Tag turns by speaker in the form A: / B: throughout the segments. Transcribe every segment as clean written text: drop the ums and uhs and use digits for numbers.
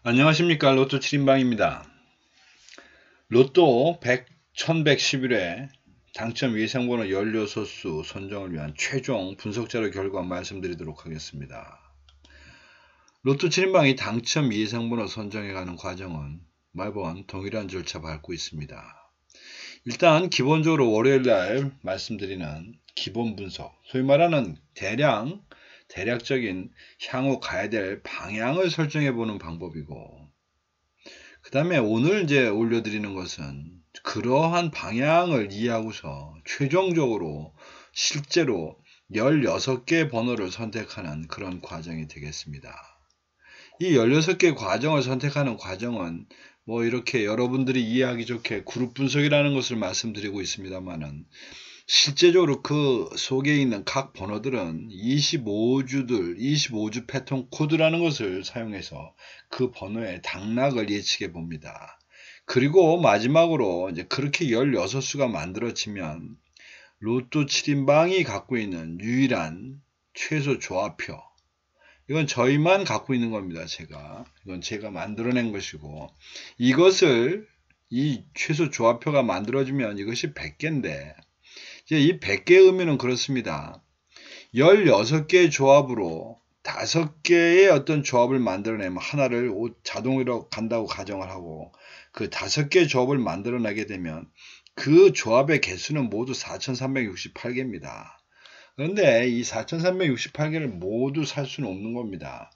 A: 안녕하십니까. 로또 7인방입니다. 로또 1111회 당첨 예상번호 16수 선정을 위한 최종 분석자료 결과 말씀드리도록 하겠습니다. 로또 7인방이 당첨 예상번호 선정해가는 과정은 매번 동일한 절차 밟고 있습니다. 일단 기본적으로 월요일날 말씀드리는 기본 분석, 소위 말하는 대략적인 향후 가야 될 방향을 설정해 보는 방법이고, 그 다음에 오늘 이제 올려드리는 것은 그러한 방향을 이해하고서 최종적으로 실제로 16개 번호를 선택하는 그런 과정이 되겠습니다. 이 16개 과정을 선택하는 과정은 뭐 이렇게 여러분들이 이해하기 좋게 그룹 분석이라는 것을 말씀드리고 있습니다만은, 실제적으로 그 속에 있는 각 번호들은 25주 패턴 코드라는 것을 사용해서 그 번호의 당락을 예측해 봅니다. 그리고 마지막으로 이제 그렇게 16수가 만들어지면 로또 7인방이 갖고 있는 유일한 최소 조합표, 이건 저희만 갖고 있는 겁니다. 이건 제가 만들어낸 것이고, 이것을 이 최소 조합표가 만들어지면 이것이 100개인데, 이제 이 100개의 의미는 그렇습니다. 16개의 조합으로 5개의 어떤 조합을 만들어내면 하나를 자동으로 간다고 가정을 하고, 그 5개의 조합을 만들어내게 되면 그 조합의 개수는 모두 4368개입니다. 그런데 이 4368개를 모두 살 수는 없는 겁니다.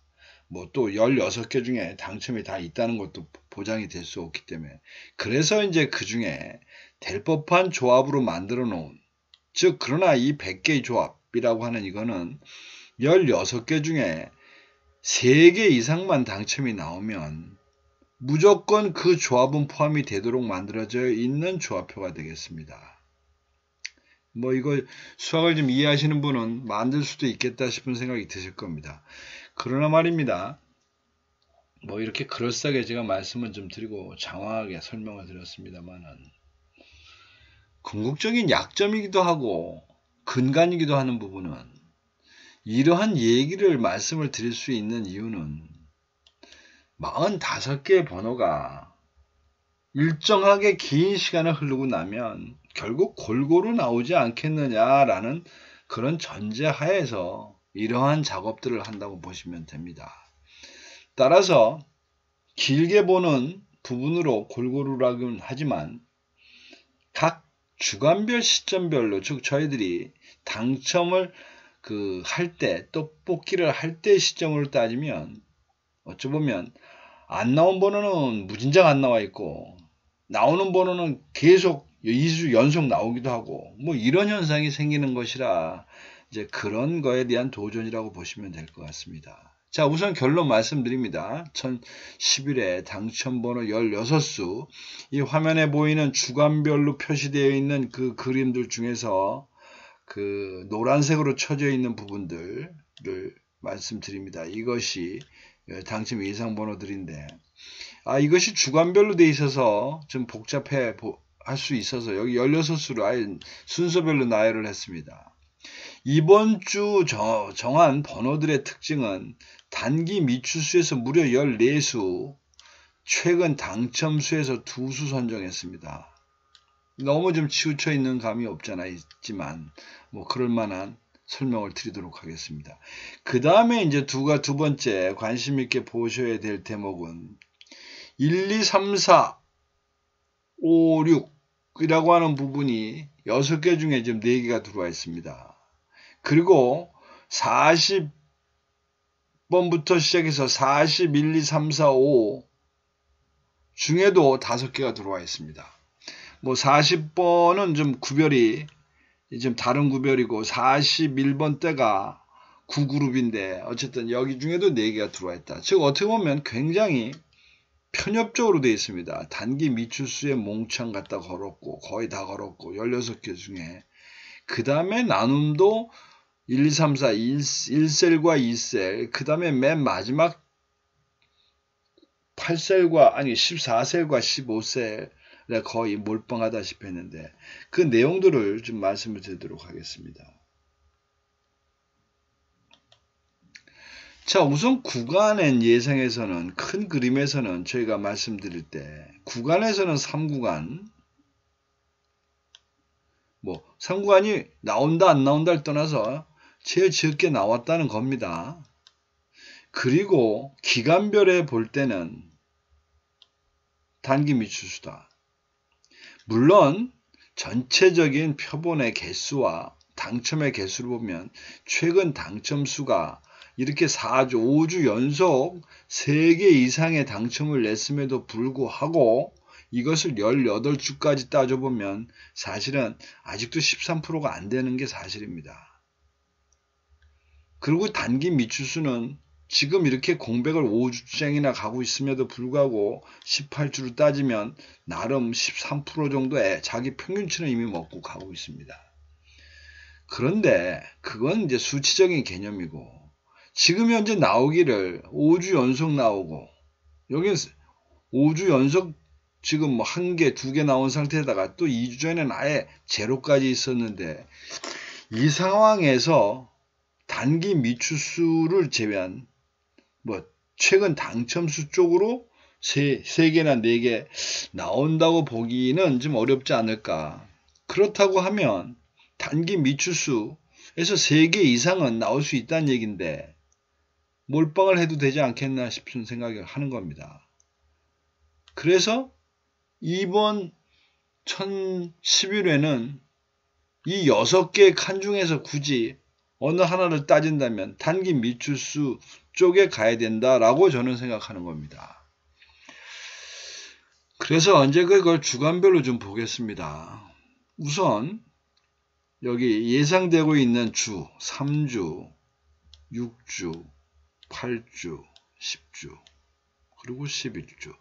A: 뭐 또 16개 중에 당첨이 다 있다는 것도 보장이 될 수 없기 때문에, 그래서 이제 그 중에 될 법한 조합으로 만들어 놓은, 즉 그러나 이 100개의 조합이라고 하는 이거는 16개 중에 3개 이상만 당첨이 나오면 무조건 그 조합은 포함이 되도록 만들어져 있는 조합표가 되겠습니다. 뭐 이거 수학을 좀 이해하시는 분은 만들 수도 있겠다 싶은 생각이 드실 겁니다. 그러나 말입니다. 뭐 이렇게 그럴싸하게 제가 말씀을 좀 드리고 장황하게 설명을 드렸습니다만은, 궁극적인 약점이기도 하고 근간이기도 하는 부분은, 이러한 얘기를 말씀을 드릴 수 있는 이유는 45개의 번호가 일정하게 긴 시간을 흐르고 나면 결국 골고루 나오지 않겠느냐라는 그런 전제하에서 이러한 작업들을 한다고 보시면 됩니다. 따라서 길게 보는 부분으로 골고루라고는 하지만 각 주간별 시점별로, 즉 저희들이 당첨을 할 때, 떡볶이를 할 때 시점으로 따지면 어찌 보면 안 나온 번호는 무진장 안 나와 있고, 나오는 번호는 계속 2주 연속 나오기도 하고, 뭐 이런 현상이 생기는 것이라 이제 그런 거에 대한 도전이라고 보시면 될 것 같습니다. 자, 우선 결론 말씀드립니다. 1011회 당첨번호 16수, 이 화면에 보이는 주간별로 표시되어 있는 그 그림들 중에서 그 노란색으로 쳐져 있는 부분들을 말씀드립니다. 이것이 당첨 예상 번호들인데, 이것이 주간별로 돼 있어서 좀 복잡해 할 수 있어서 여기 16수로 아예 순서별로 나열을 했습니다. 이번 주 정한 번호들의 특징은 단기 미추수에서 무려 14수, 최근 당첨수에서 2수 선정했습니다. 너무 좀 치우쳐 있는 감이 없잖아 있지만, 뭐 그럴만한 설명을 드리도록 하겠습니다. 그 다음에 이제 두 번째 관심 있게 보셔야 될 대목은 1, 2, 3, 4, 5, 6이라고 하는 부분이 6개 중에 지금 4개가 들어와 있습니다. 그리고 40번부터 시작해서 41, 2, 3, 4, 5 중에도 5개가 들어와 있습니다. 뭐 40번은 좀 구별이 좀 다른 구별이고, 41번 때가 9그룹인데 어쨌든 여기 중에도 4개가 들어와 있다. 즉 어떻게 보면 굉장히 편협적으로 되어 있습니다. 단기 미추수에 몽창 갖다 걸었고, 거의 다 걸었고, 16개 중에. 그 다음에 나눔도 1, 2, 3, 4, 1셀과 2셀, 그 다음에 맨 마지막 14셀과 15셀에 거의 몰빵하다시피 했는데, 그 내용들을 좀 말씀을 드리도록 하겠습니다. 자, 우선 구간엔 예상에서는, 큰 그림에서는 저희가 말씀드릴 때, 구간에서는 3구간, 3구간이 나온다, 안 나온다를 떠나서 제일 적게 나왔다는 겁니다. 그리고 기간별에 볼 때는 단기 미추수다. 물론, 전체적인 표본의 개수와 당첨의 개수를 보면 최근 당첨수가 이렇게 4주, 5주 연속 3개 이상의 당첨을 냈음에도 불구하고 이것을 18주까지 따져보면 사실은 아직도 13%가 안 되는 게 사실입니다. 그리고 단기 미추수는 지금 이렇게 공백을 5주장이나 가고 있음에도 불구하고 18주로 따지면 나름 13% 정도의 자기 평균치는 이미 먹고 가고 있습니다. 그런데 그건 이제 수치적인 개념이고 지금 현재 나오기를 5주 연속 나오고 여기는 5주 연속 지금 뭐 1개, 2개 나온 상태에다가 또 2주 전에는 아예 제로까지 있었는데 이 상황에서 단기 미추수를 제외한 최근 당첨수 쪽으로 3개나 4개 나온다고 보기는 좀 어렵지 않을까. 그렇다고 하면 단기 미추수에서 3개 이상은 나올 수 있다는 얘기인데 몰빵을 해도 되지 않겠나 싶은 생각을 하는 겁니다. 그래서 이번 1011회는 이 6개의 칸 중에서 굳이 어느 하나를 따진다면 단기 미추수 쪽에 가야 된다라고 저는 생각하는 겁니다. 그래서 언제 그걸 주간별로 좀 보겠습니다. 우선 여기 예상되고 있는 주 3주, 6주, 8주, 10주, 그리고 11주.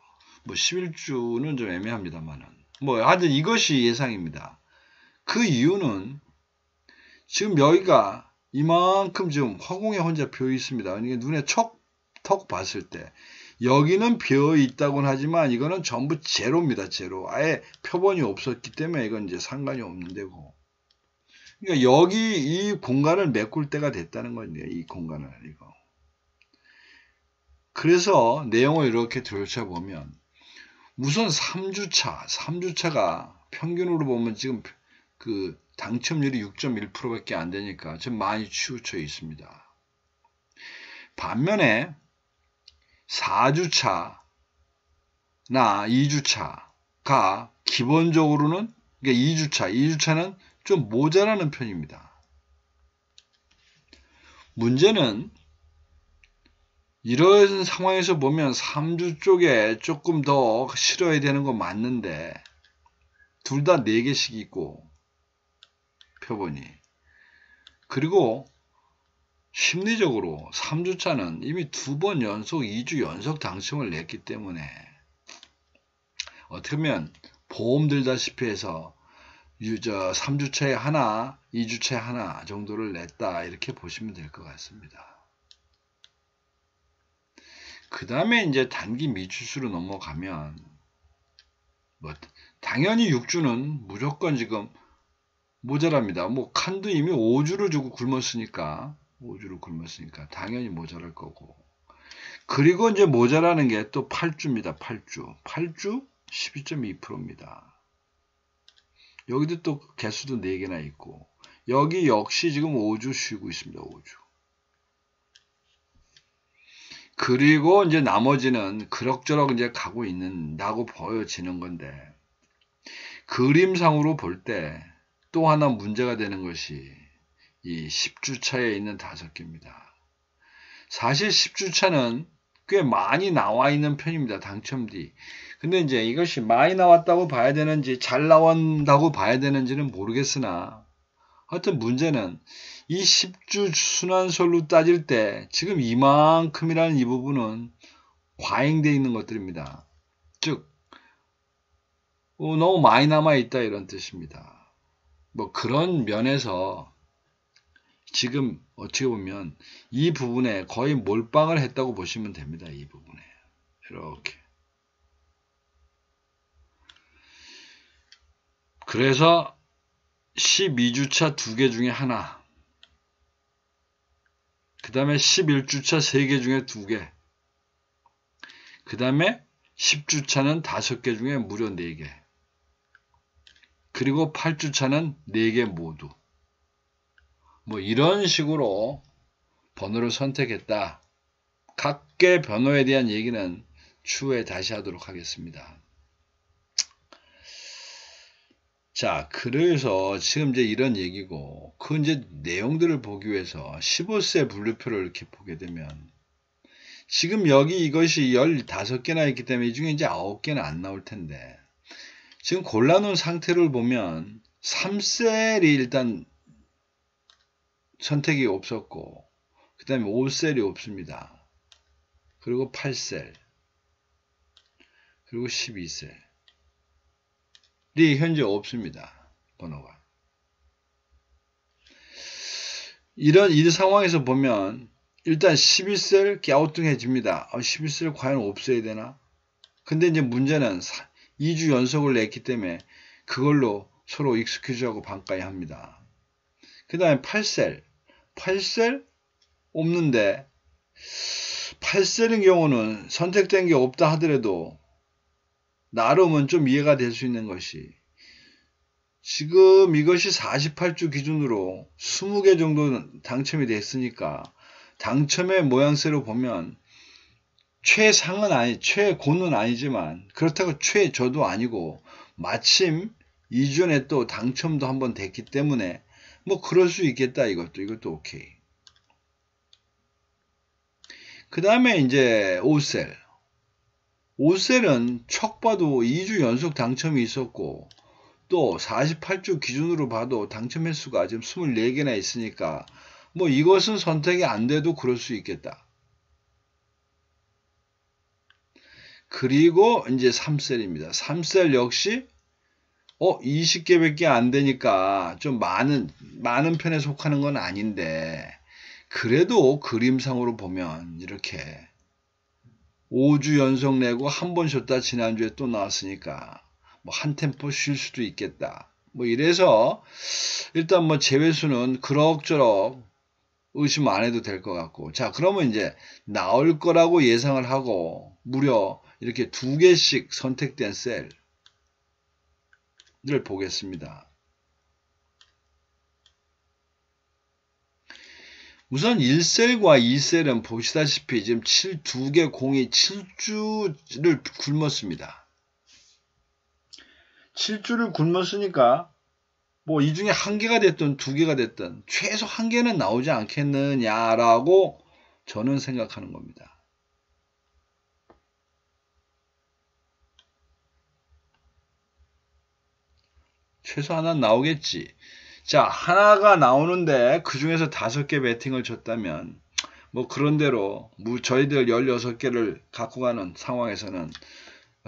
A: 11주는 좀 애매합니다만은. 하여튼 이것이 예상입니다. 그 이유는 지금 여기가 이만큼 지금 화공에 혼자 비어 있습니다. 그러니까 눈에 턱 봤을 때 여기는 비어 있다고는 하지만 이거는 전부 제로입니다. 제로. 아예 표본이 없었기 때문에 이건 이제 상관이 없는 데고. 그러니까 여기 이 공간을 메꿀 때가 됐다는 거예요. 이 공간을 이거. 그래서 내용을 이렇게 들여다보면 우선 3주차가 평균으로 보면 지금 그 당첨률이 6.1%밖에 안 되니까 좀 많이 치우쳐 있습니다. 반면에 4주차나 2주차가 기본적으로는 그러니까 2주차는 좀 모자라는 편입니다. 문제는 이런 상황에서 보면 3주 쪽에 조금 더 실어야 되는 거 맞는데 둘 다 4개씩 있고 표본이. 그리고 심리적으로 3주차는 이미 2번 연속 2주 연속 당첨을 냈기 때문에 어떻게 보면 보험 들다시피 해서 3주차에 하나, 2주차에 하나 정도를 냈다 이렇게 보시면 될 것 같습니다. 그 다음에 이제 단기 미추수로 넘어가면 당연히 6주는 무조건 지금 모자랍니다. 칸도 이미 5주를 주고 굶었으니까 당연히 모자랄 거고. 그리고 이제 모자라는 게 또 8주입니다. 8주 12.2%입니다. 여기도 또 개수도 4개나 있고 여기 역시 지금 5주 쉬고 있습니다. 5주. 그리고 이제 나머지는 그럭저럭 이제 가고 있는다고 보여지는 건데 그림상으로 볼 때 또 하나 문제가 되는 것이 이 10주차에 있는 5개입니다. 사실 10주차는 꽤 많이 나와 있는 편입니다. 당첨뒤. 근데 이제 이것이 많이 나왔다고 봐야 되는지 잘 나온다고 봐야 되는지는 모르겠으나 하여튼 문제는 이 10주 순환설로 따질 때 지금 이만큼이라는 이 부분은 과잉되어 있는 것들입니다. 즉 너무 많이 남아있다 이런 뜻입니다. 그런 면에서 지금 어떻게 보면 이 부분에 거의 몰빵을 했다고 보시면 됩니다. 이 부분에 이렇게. 그래서 12주차 2개 중에 하나 그 다음에 11주차 3개 중에 2개. 그 다음에 10주차는 5개 중에 무려 4개. 그리고 8주차는 4개 모두. 뭐 이런 식으로 번호를 선택했다. 각계 번호에 대한 얘기는 추후에 다시 하도록 하겠습니다. 자, 그래서 지금 이제 이런 얘기고, 그 이제 내용들을 보기 위해서 15세 분류표를 이렇게 보게 되면, 지금 여기 이것이 15개나 있기 때문에 이 중에 이제 9개는 안 나올 텐데, 지금 골라놓은 상태를 보면 3셀이 일단 선택이 없었고, 그 다음에 5셀이 없습니다. 그리고 8셀, 그리고 12셀. 이 현재 없습니다. 번호가. 이 상황에서 보면 일단 12셀 갸우뚱해집니다. 12셀 과연 없어야 되나? 근데 이제 문제는 2주 연속을 냈기 때문에 그걸로 서로 익스큐즈하고 반가이 합니다. 그 다음에 8셀. 8셀 없는데 8셀인 경우는 선택된 게 없다 하더라도 나름은 좀 이해가 될 수 있는 것이 지금 이것이 48주 기준으로 20개 정도 당첨이 됐으니까 당첨의 모양새로 보면 최고는 아니지만 그렇다고 최저도 아니고 마침 이전에 또 당첨도 한번 됐기 때문에 뭐 그럴 수 있겠다. 이것도 오케이. 그 다음에 이제 5셀. 5셀은 척 봐도 2주 연속 당첨이 있었고 또 48주 기준으로 봐도 당첨 횟수가 지금 24개나 있으니까 뭐 이것은 선택이 안 돼도 그럴 수 있겠다. 그리고 이제 3셀입니다. 3셀 역시 20개밖에 안 되니까 좀 많은 편에 속하는 건 아닌데 그래도 그림상으로 보면 이렇게 5주 연속 내고 한 번 쉬었다 지난주에 또 나왔으니까 뭐 한 템포 쉴 수도 있겠다. 뭐 이래서 일단 뭐 제외수는 그럭저럭 의심 안 해도 될 것 같고. 자, 그러면 이제 나올 거라고 예상을 하고 무려 이렇게 2개씩 선택된 셀을 보겠습니다. 우선 1셀과 2셀은 보시다시피 지금 2개 공이 7주를 굶었습니다. 7주를 굶었으니까 뭐 이 중에 1개가 됐든 2개가 됐든 최소 1개는 나오지 않겠느냐라고 저는 생각하는 겁니다. 최소 하나 나오겠지. 자, 하나가 나오는데 그 중에서 5개 배팅을 줬다면 뭐 그런대로 저희들 16개를 갖고 가는 상황에서는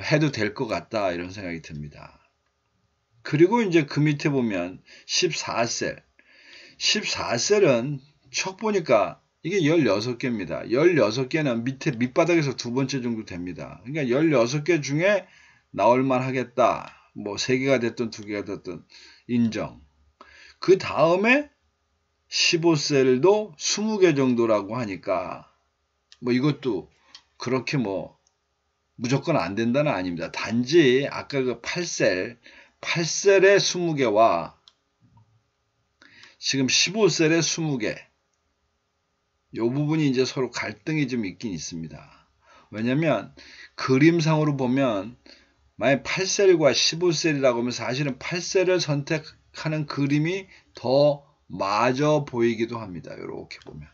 A: 해도 될 것 같다 이런 생각이 듭니다. 그리고 이제 그 밑에 보면 14셀. 14셀은 척 보니까 이게 16개입니다. 16개는 밑바닥에서 2번째 정도 됩니다. 그러니까 16개 중에 나올만 하겠다. 뭐 3개가 됐든 2개가 됐든 인정. 그 다음에 15셀도 20개 정도라고 하니까 뭐 이것도 그렇게 뭐 무조건 안 된다는 아닙니다. 단지 아까 그 8셀의 20개와 지금 15셀의 20개 이 부분이 이제 서로 갈등이 좀 있긴 있습니다. 왜냐면 그림상으로 보면 만약 8셀과 15셀이라고 하면 사실은 8셀을 선택하는 그림이 더 맞아 보이기도 합니다. 이렇게 보면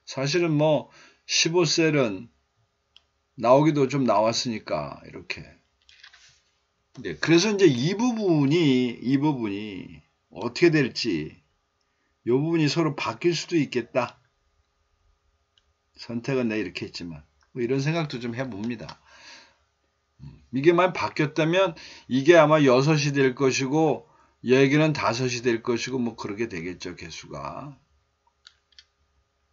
A: 사실은 뭐 15셀은 나오기도 좀 나왔으니까 이렇게. 네, 그래서 이제 이 부분이 어떻게 될지 이 부분이 서로 바뀔 수도 있겠다. 선택은 내가 이렇게 했지만 뭐 이런 생각도 좀 해봅니다. 이게 만약 바뀌었다면 이게 아마 6이 될 것이고 여기는 5이 될 것이고 뭐 그렇게 되겠죠. 개수가.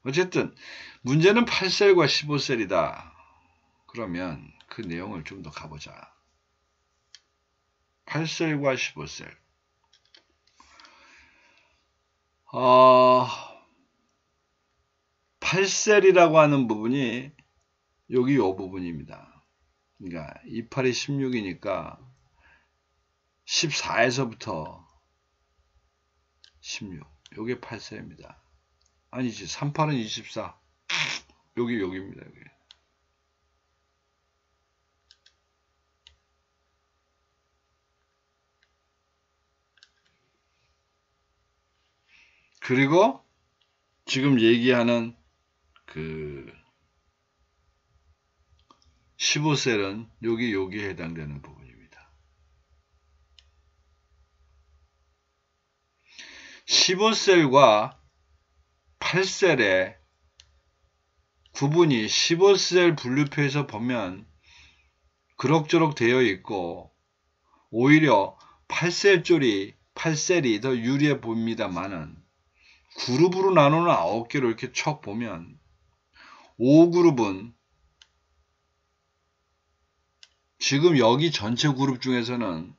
A: 어쨌든 문제는 8셀과 15셀이다. 그러면 그 내용을 좀 더 가보자. 8셀과 15셀. 8셀이라고 하는 부분이 여기 요 부분입니다. 그러니까 28이 16이니까 14에서부터 16. 요게 8셀입니다. 아니지. 38은 24. 여기입니다. 여기. 그리고 지금 얘기하는 그 15셀은 여기에 해당되는 부분입니다. 15셀과 8셀의 구분이 15셀 분류표에서 보면 그럭저럭 되어 있고 오히려 8셀이 더 유리해 보입니다만은 그룹으로 나누는 9개로 이렇게 척 보면 5그룹은 지금 여기 전체 그룹 중에서는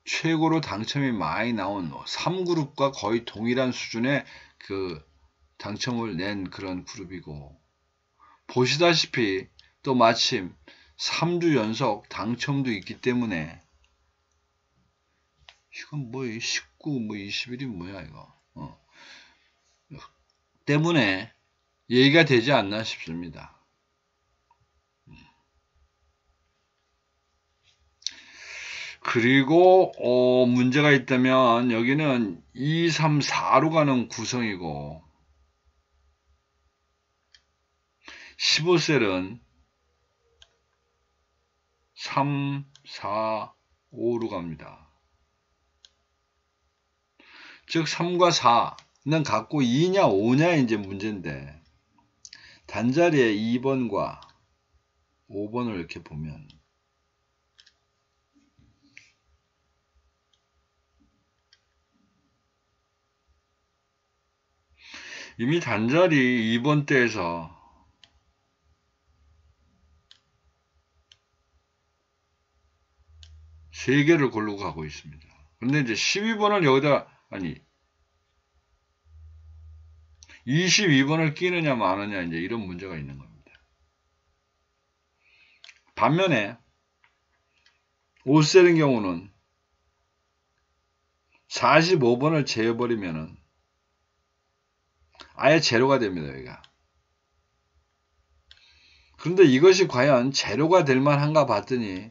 A: 최고로 당첨이 많이 나온 3그룹과 거의 동일한 수준의 그 당첨을 낸 그런 그룹이고, 보시다시피 또 마침 3주 연속 당첨도 있기 때문에 이건 뭐 19, 뭐 21이 뭐야 이거 때문에 얘기가 되지 않나 싶습니다. 그리고 문제가 있다면 여기는 2, 3, 4로 가는 구성이고 15셀은 3, 4, 5로 갑니다. 즉 3과 4는 갖고 2냐 5냐 이제 문제인데, 단자리에 2번과 5번을 이렇게 보면 이미 단자리 2번 때에서 세 개를 고르고 가고 있습니다. 그런데 이제 12번을 여기다, 아니 22번을 끼느냐 마느냐 이제 이런 문제가 있는 겁니다. 반면에 5셀인 경우는 45번을 제어버리면은 아예 제로가 됩니다, 여기가. 그런데 이것이 과연 제로가 될 만한가 봤더니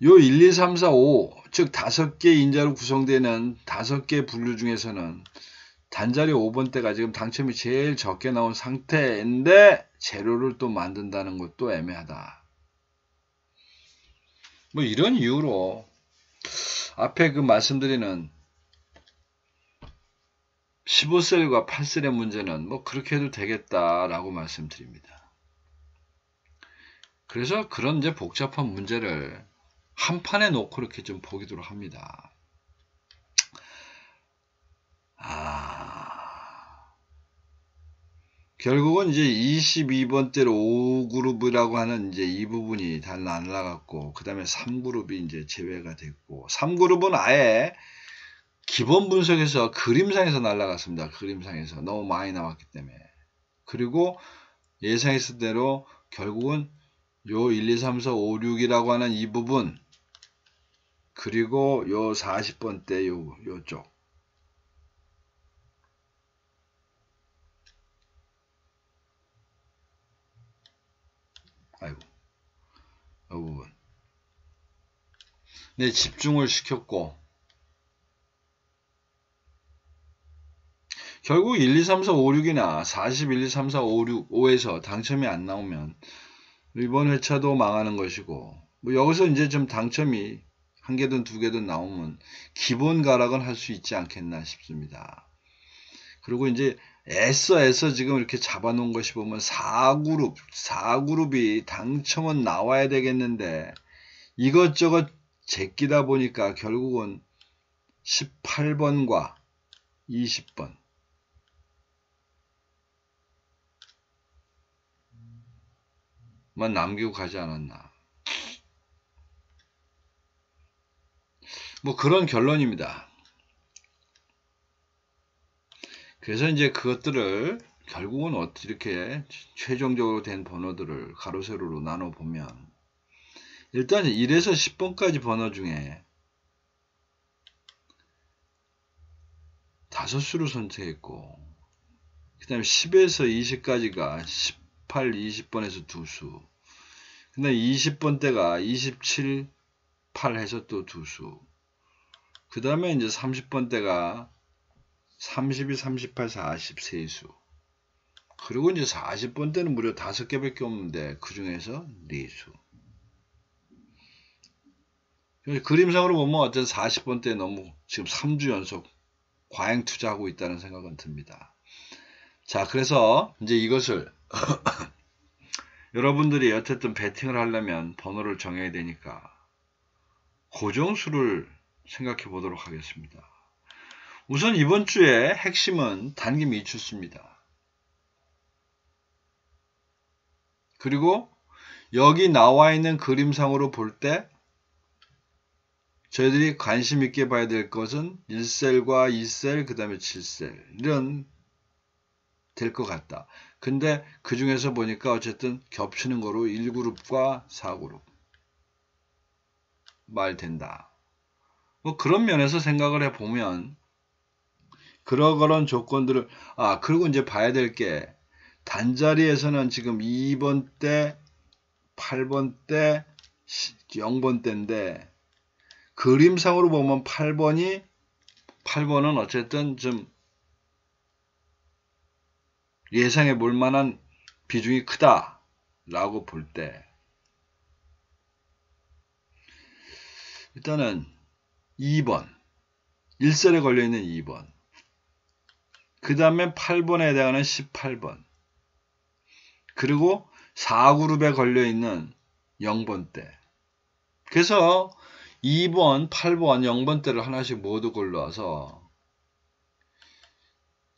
A: 요 1, 2, 3, 4, 5, 즉 5개 인자로 구성되는 5개 분류 중에서는 단자리 5번대가 지금 당첨이 제일 적게 나온 상태인데 제로를 또 만든다는 것도 애매하다. 뭐 이런 이유로 앞에 그 말씀드리는 15셀과 8셀의 문제는 뭐 그렇게 해도 되겠다라고 말씀드립니다. 그래서 그런 이제 복잡한 문제를 한 판에 놓고 이렇게 좀 보기도록 합니다. 결국은 이제 22번대로 5그룹이라고 하는 이제 이 부분이 다 날라갔고, 그 다음에 3그룹이 이제 제외가 됐고, 3그룹은 아예 기본 분석에서 그림상에서 날라갔습니다. 그림상에서 너무 많이 나왔기 때문에. 그리고 예상했을 대로 결국은 요 1, 2, 3, 4, 5, 6이라고 하는 이 부분, 그리고 요 40번대 요쪽, 아이고, 이 부분 네, 집중을 시켰고, 결국 1, 2, 3, 4, 5, 6이나 40, 1, 2, 3, 4, 5, 6, 5에서 당첨이 안 나오면 이번 회차도 망하는 것이고, 뭐 여기서 이제 좀 당첨이 한 개든 두 개든 나오면 기본 가락은 할 수 있지 않겠나 싶습니다. 그리고 이제 애써 지금 이렇게 잡아놓은 것이 보면 4그룹이 당첨은 나와야 되겠는데 이것저것 제끼다 보니까 결국은 18번과 20번 만 남기고 가지 않았나. 뭐 그런 결론입니다. 그래서 이제 그것들을 결국은 어떻게 이렇게 최종적으로 된 번호들을 가로 세로로 나눠 보면 일단 1에서 10번까지 번호 중에 5수를 선택했고 그 다음에 10에서 20까지가 18, 20번에서 2수 그 다음에 20번대가 27, 8 해서 또 2수 그 다음에 이제 30번대가 32, 38, 40, 3수 그리고 이제 40번대는 무려 5개밖에 없는데 그 중에서 4수 그림상으로 보면 어쨌든 40번대 너무 지금 3주 연속 과잉 투자하고 있다는 생각은 듭니다. 자, 그래서 이제 이것을 여러분들이 어쨌든 베팅을 하려면 번호를 정해야 되니까 고정수를 생각해 보도록 하겠습니다. 우선 이번 주의 핵심은 단기 미추수입니다. 그리고 여기 나와 있는 그림상으로 볼 때 저희들이 관심 있게 봐야 될 것은 1셀과 2셀 그 다음에 7셀 이런 될 것 같다. 근데 그 중에서 보니까 어쨌든 겹치는 거로 1그룹과 4그룹 말 된다. 뭐 그런 면에서 생각을 해보면 그런 조건들을 그리고 이제 봐야 될 게 단자리에서는 지금 2번 때 8번 때 0번 때인데 그림상으로 보면 8번은 어쨌든 좀 예상해 볼 만한 비중이 크다 라고 볼 때 일단은 2번 1셀에 걸려있는 2번 그 다음에 8번에 해당하는 18번 그리고 4그룹에 걸려있는 0번대 그래서 2번, 8번, 0번대를 하나씩 모두 골라서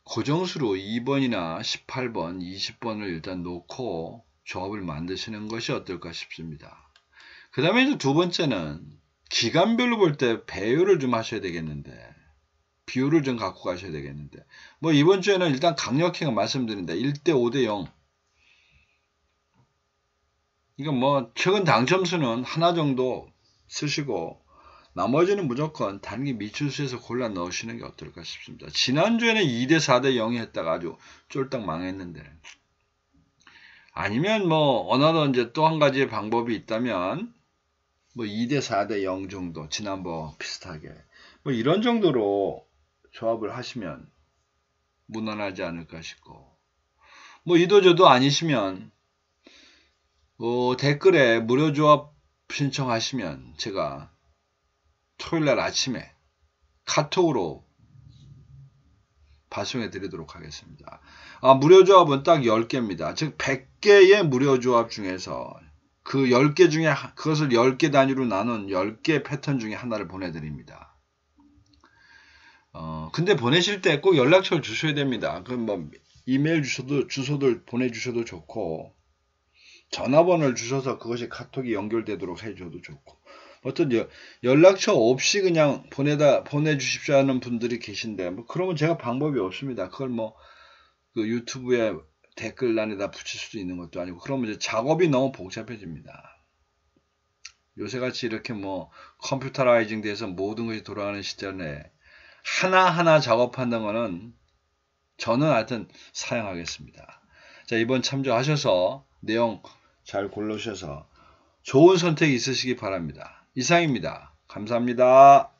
A: 고정수로 2번이나 18번, 20번을 일단 놓고 조합을 만드시는 것이 어떨까 싶습니다. 그 다음에 이제 두 번째는 기간별로 볼 때 배열을 좀 하셔야 되겠는데 비율을 좀 갖고 가셔야 되겠는데 뭐 이번 주에는 일단 강력히 말씀드린다. 1대 5대 0 이거 뭐 최근 당첨수는 하나 정도 쓰시고 나머지는 무조건 단기 미추수에서 골라 넣으시는 게 어떨까 싶습니다. 지난주에는 2대 4대 0이 했다가 아주 쫄딱 망했는데 아니면 뭐 어나더 이제 또 한 가지의 방법이 있다면 뭐 2대 4대 0 정도 지난번 비슷하게 뭐 이런 정도로 조합을 하시면 무난하지 않을까 싶고 뭐 이도저도 아니시면 댓글에 무료 조합 신청하시면 제가 토요일날 아침에 카톡으로 발송해 드리도록 하겠습니다. 무료 조합은 딱 10개입니다. 즉 100개의 무료 조합 중에서 그 10개 중에 그것을 10개 단위로 나눈 10개 패턴 중에 하나를 보내드립니다. 근데 보내실 때 꼭 연락처를 주셔야 됩니다. 그럼 뭐 이메일 주소들 보내주셔도 좋고 전화번호를 주셔서 그것이 카톡이 연결되도록 해줘도 좋고 어떤 연락처 없이 그냥 보내주십시오 하는 분들이 계신데 뭐 그러면 제가 방법이 없습니다. 그걸 뭐 그 유튜브에 댓글란에다 붙일 수도 있는 것도 아니고 그러면 이제 작업이 너무 복잡해집니다. 요새같이 이렇게 뭐 컴퓨터라이징 돼서 모든 것이 돌아가는 시절에 하나하나 작업한다는 거는 저는 하여튼 사양하겠습니다. 자, 이번 참조하셔서 내용 잘 고르셔서 좋은 선택이 있으시기 바랍니다. 이상입니다. 감사합니다.